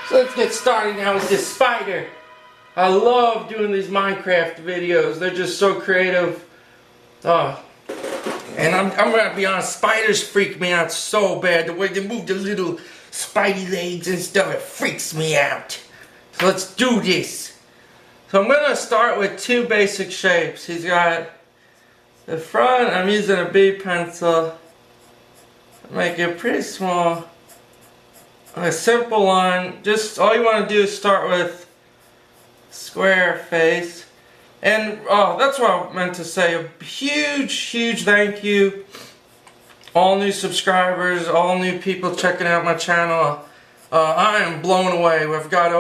So let's get started now with this spider. I love doing these Minecraft videos. They're just so creative. And I'm gonna be honest, spiders freak me out so bad. The way they move the little spidey legs and stuff, it freaks me out. So let's do this. So I'm gonna start with two basic shapes. He's got the front, I'm using a B pencil. Make it pretty small. A simple line. Just all you want to do is start with square face. And that's what I meant to say. A huge thank you. All new subscribers, all new people checking out my channel. I am blown away. We've got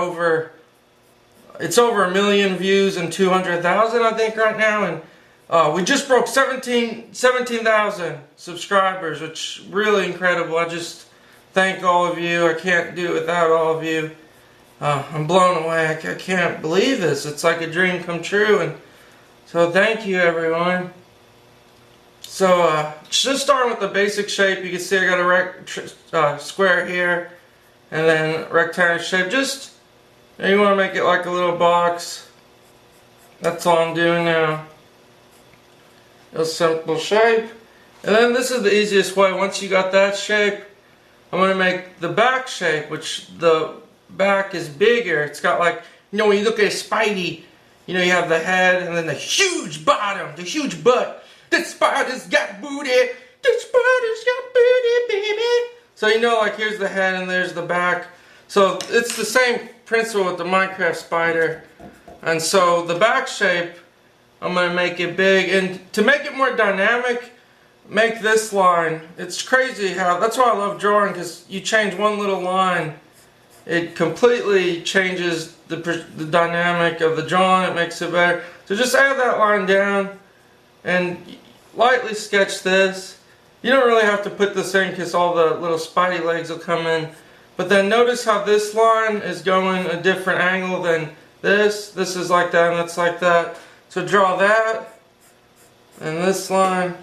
it's over 1 million views and 200,000 I think right now. And we just broke 17,000 subscribers, which is really incredible. I just thank all of you. I can't do it without all of you. I'm blown away. I can't believe this. It's like a dream come true. And so thank you, everyone. So just starting with the basic shape. You can see I got a square here, and then rectangular shape. Just you want to make it like a little box. That's all I'm doing now. A simple shape. And then this is the easiest way. Once you got that shape, I'm going to make the back shape, which the back is bigger. It's got like, you know, when you look at a Spidey, you know, you have the head and then the huge bottom, the huge butt. The spider's got booty. The spider's got booty, baby. So, you know, like here's the head and there's the back. So it's the same principle with the Minecraft spider. And so the back shape, I'm going to make it big. And to make it more dynamic, make this line. It's crazy how, that's why I love drawing, because you change one little line, it completely changes the dynamic of the drawing. It makes it better. So just add that line down and lightly sketch this. You don't really have to put this in because all the little spidey legs will come in. But then notice how this line is going a different angle than this. This is like that and that's like that. So draw that and this line.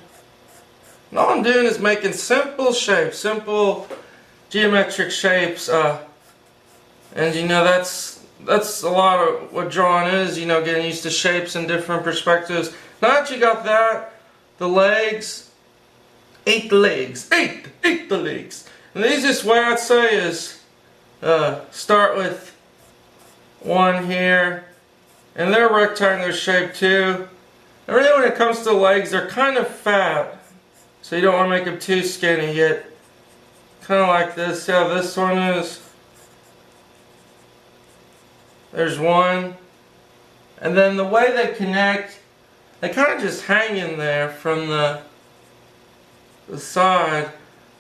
And all I'm doing is making simple shapes, simple geometric shapes, and you know that's a lot of what drawing is. You know, getting used to shapes and different perspectives. Now that you got that, the legs, eight the legs. And the easiest way I'd say is start with one here, and they're rectangular shape too. And really, when it comes to the legs, they're kind of fat. So you don't want to make them too skinny yet. Kind of like this. See how this one is? There's one. And then the way they connect, they kind of just hang in there from the side.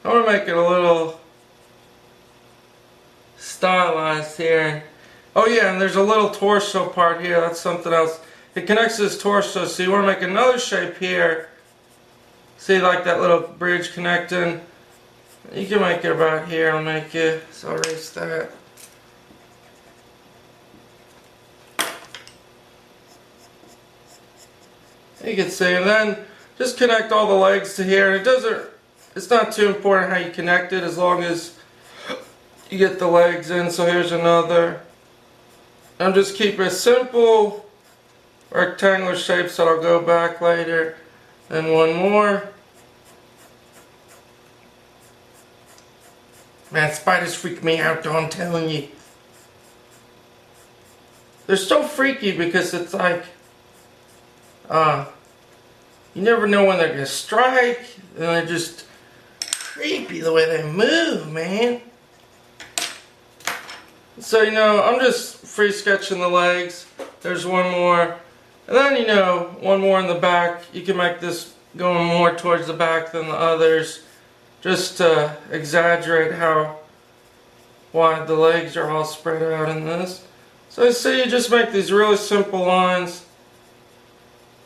I want to make it a little stylized here. Oh yeah, and there's a little torso part here. That's something else. It connects to his torso. So you want to make another shape here. See, like that little bridge connecting. You can make it about here. I'll make it. So I'll erase that. You can see, and then just connect all the legs to here. It's not too important how you connect it as long as you get the legs in. So here's another. I'm just keeping a simple rectangular shape, so I'll go back later. And one more. Man, spiders freak me out though, I'm telling you. They're so freaky because it's like, you never know when they're going to strike. And they're just creepy the way they move, man. So, you know, I'm just free sketching the legs. There's one more. And then, you know, one more in the back. You can make this going more towards the back than the others, just to exaggerate how wide the legs are all spread out in this. So you just make these really simple lines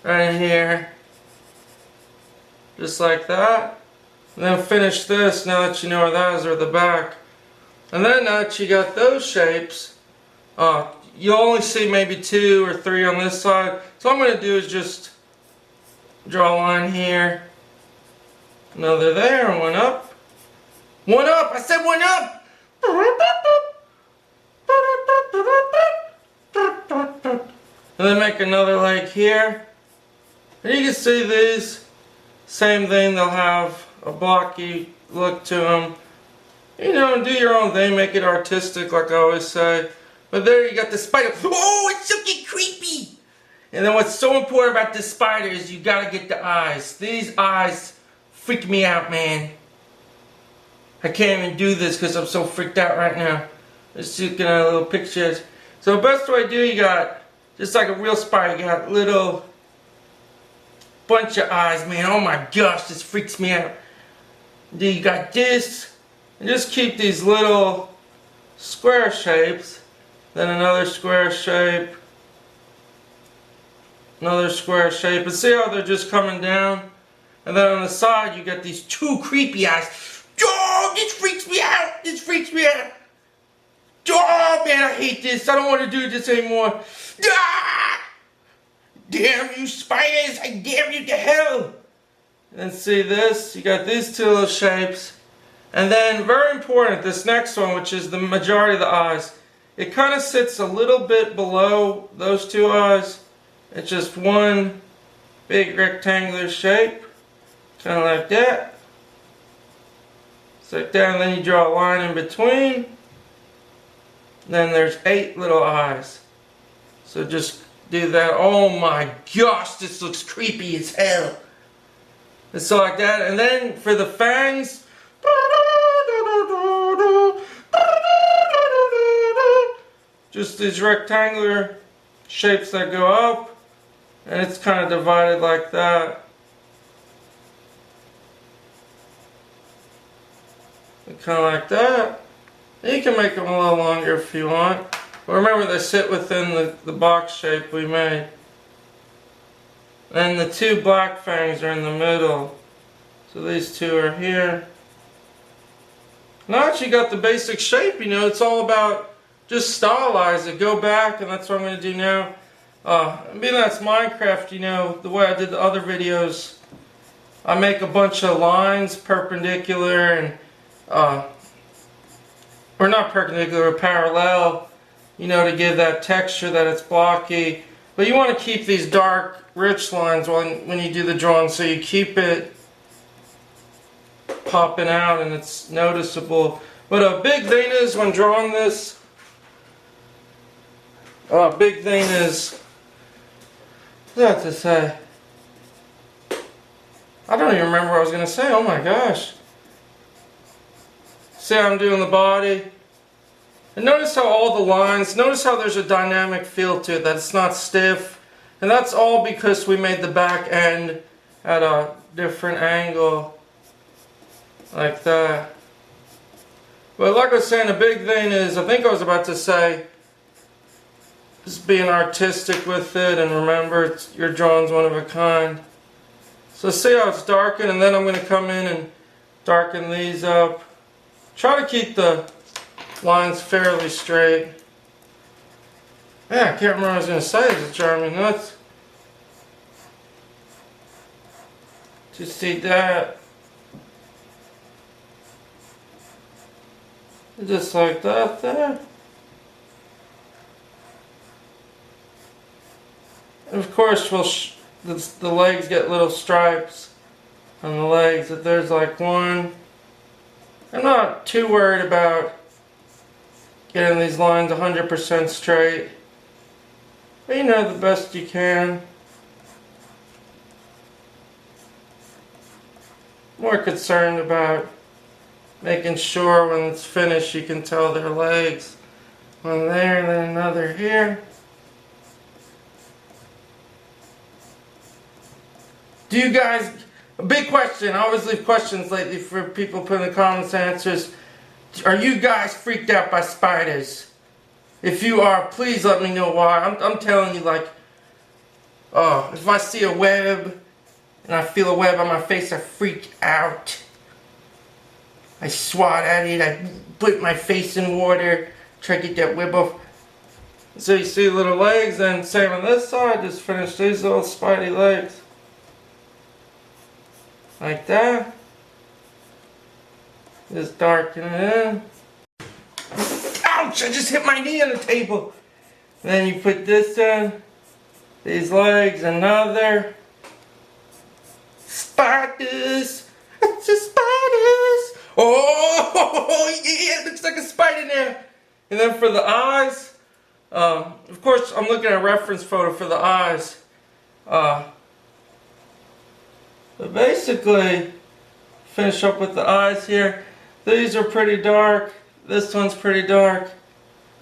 right here, just like that. And then finish this now that you know where that is, or the back. And then now that you got those shapes, you'll only see maybe 2 or 3 on this side. So all I'm going to do is just draw a line here, another there, and one up. One up! I said one up! And then make another leg here. And you can see these, same thing, they'll have a blocky look to them. You know, do your own thing, make it artistic like I always say. But there you got the spider. Oh, it's looking creepy! And then what's so important about this spider is you gotta get the eyes. These eyes freak me out, man. I can't even do this because I'm so freaked out right now. Let's just get a little pictures. So the best way to do, you got, just like a real spider, you got little bunch of eyes, man. Oh my gosh, this freaks me out. Then you got this. And just keep these little square shapes. Then another square shape. Another square shape. And see how they're just coming down? And then on the side you got these two creepy eyes. Oh, this freaks me out! This freaks me out! Oh man, I hate this. I don't want to do this anymore. Ah! Damn you spiders! I damn you to hell! And see this? You got these two little shapes. And then, very important, this next one, which is the majority of the eyes. It kind of sits a little bit below those two eyes. It's just one big rectangular shape. Kind of like that. It's like that, and then you draw a line in between. Then there's 8 little eyes. So just do that. Oh my gosh, this looks creepy as hell. And so like that. And then for the fangs, just these rectangular shapes that go up, and it's kind of divided like that. And kind of like that. And you can make them a little longer if you want. But remember, they sit within the box shape we made. And the 2 black fangs are in the middle. So these 2 are here. Now that you got the basic shape, you know, it's all about just stylize it, go back, and that's what I'm going to do now. Being that's Minecraft, you know, the way I did the other videos, I make a bunch of lines perpendicular and, or not perpendicular, parallel, you know, to give that texture that it's blocky. But you want to keep these dark, rich lines when you do the drawing, so you keep it popping out and it's noticeable. But a big thing is when drawing this, big thing is, what's that to say? I don't even remember what I was going to say. Oh my gosh. See how I'm doing the body? And notice how all the lines, notice how there's a dynamic feel to it, that it's not stiff. And that's all because we made the back end at a different angle. Like that. But like I was saying, the big thing is, I think I was about to say, just being artistic with it, and remember, your drawing's one of a kind. So see how it's darkened, and then I'm going to come in and darken these up. Try to keep the lines fairly straight. Yeah, I can't remember what I was going to say. It's driving me nuts. Just see that. Just like that there. And of course, the legs get little stripes on the legs. If there's like one, I'm not too worried about getting these lines 100% straight. But you know, the best you can. More concerned about making sure when it's finished you can tell their legs. One there and then another here. Do you guys, a big question, I always leave questions lately for people putting in the comments answers. Are you guys freaked out by spiders? If you are, please let me know why. I'm telling you, like, if I see a web and I feel a web on my face, I freak out. I swat at it, I put my face in water, try to get that web off. So you see little legs, and same on this side, just finish these little spidey legs. Like that. Just darken it in. Ouch! I just hit my knee on the table. Then you put this in. These legs, another. Spiders! It's a spiders! Oh, yeah, it looks like a spider now. And then for the eyes, of course, I'm looking at a reference photo for the eyes. But basically, finish up with the eyes here. These are pretty dark. This one's pretty dark.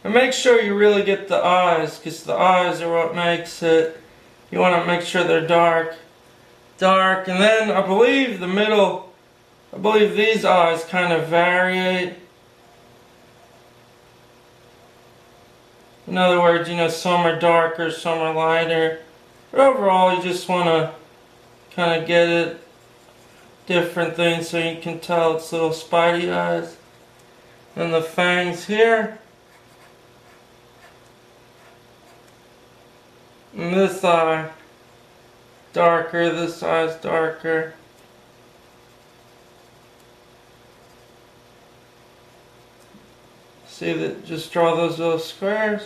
And make sure you really get the eyes, because the eyes are what makes it. You want to make sure they're dark. Dark. And then I believe the middle, I believe these eyes kind of vary. In other words, you know, some are darker, some are lighter. But overall, you just want to kind of get it different things so you can tell it's little spidey eyes. And the fangs here. And this eye, darker, this eye's darker. See that, just draw those little squares.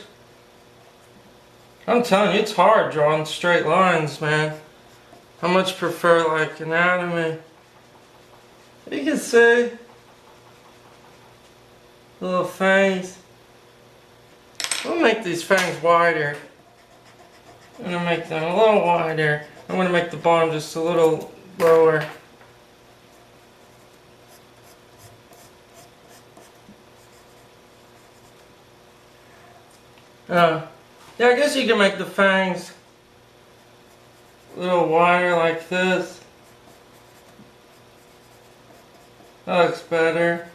I'm telling you, it's hard drawing straight lines, man. I much prefer like anatomy. You can see little fangs. We'll make these fangs wider. I'm going to make them a little wider. I'm going to make the bottom just a little lower. Yeah, I guess you can make the fangs a little wider like this. That looks better.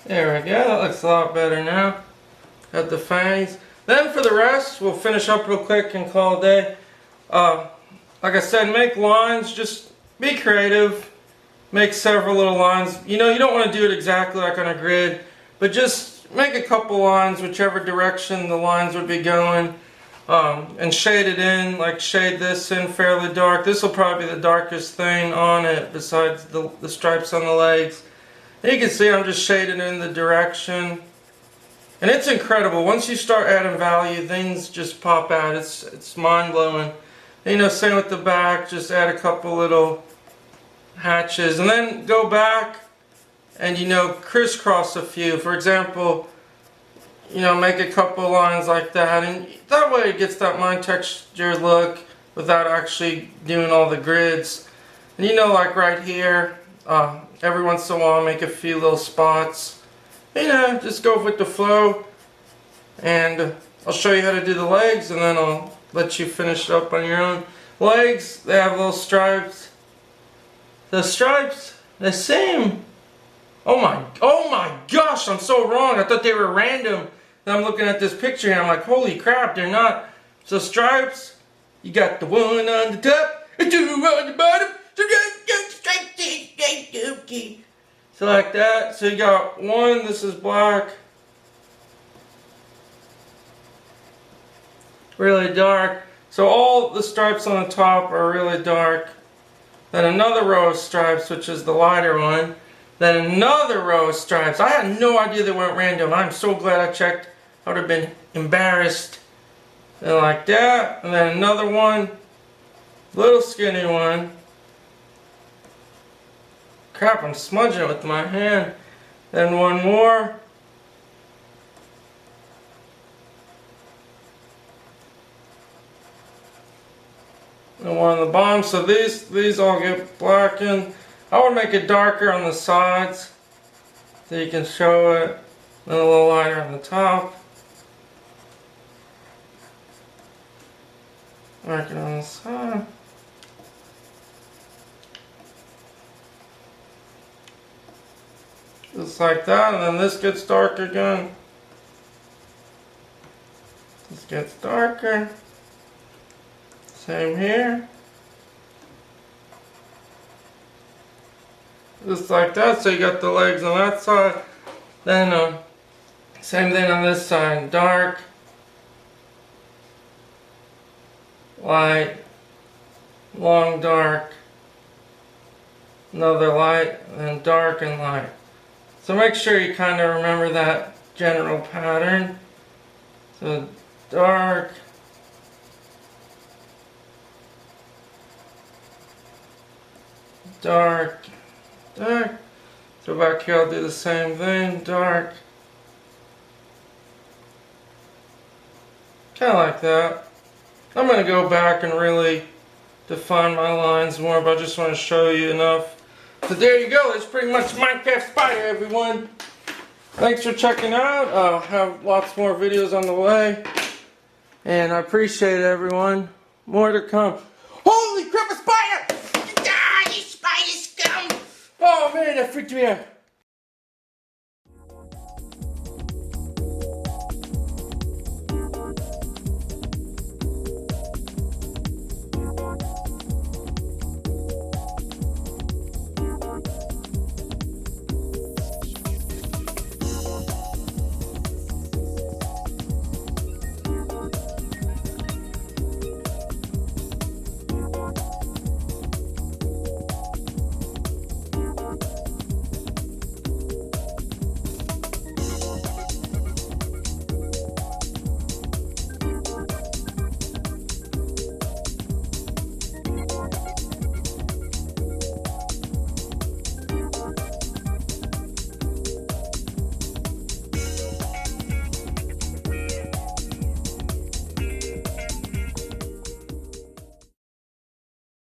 There we go, that looks a lot better now. Got the fangs. Then for the rest, we'll finish up real quick and call it a day. Like I said, make lines, just be creative. Make several little lines. You know, you don't want to do it exactly like on a grid, but just make a couple lines, whichever direction the lines would be going. And shade it in, like shade this in fairly dark. This will probably be the darkest thing on it besides the stripes on the legs. You can see I'm just shading in the direction. And it's incredible. Once you start adding value, things just pop out. It's mind-blowing. You know, same with the back. Just add a couple little hatches. And then go back and, you know, crisscross a few. For example, you know, make a couple lines like that. And that way it gets that line texture look without actually doing all the grids. And you know, like right here, every once in a while make a few little spots. You know, just go with the flow. And I'll show you how to do the legs, and then I'll let you finish it up on your own. Legs, they have little stripes. The stripes, they seem... Oh my gosh, I'm so wrong. I thought they were random. Then I'm looking at this picture and I'm like, holy crap, they're not. So stripes, you got the one on the top, and two on the bottom. So like that. So you got one, this is black. Really dark. So all the stripes on the top are really dark. Then another row of stripes, which is the lighter one. Then another row of stripes. I had no idea they weren't random. I'm so glad I checked. I would have been embarrassed. And like that. And then another one. Little skinny one. Crap, I'm smudging it with my hand. Then one more. And one on the bottom. So these all get blackened. I would make it darker on the sides so you can show it. And a little lighter on the top. Mark it on the side. Just like that, and then this gets dark again. This gets darker. Same here. Just like that, so you got the legs on that side. Then same thing on this side. Dark, light, long dark, another light, and then dark and light. So make sure you kind of remember that general pattern. So dark, dark, dark. So back here I'll do the same thing, dark. Kind of like that. I'm going to go back and really define my lines more, but I just want to show you enough. So there you go, it's pretty much Minecraft Spider, everyone. Thanks for checking out. I'll have lots more videos on the way. And I appreciate it, everyone. More to come. Holy crap, a spider! Die, you spider scum! Oh man, that freaked me out.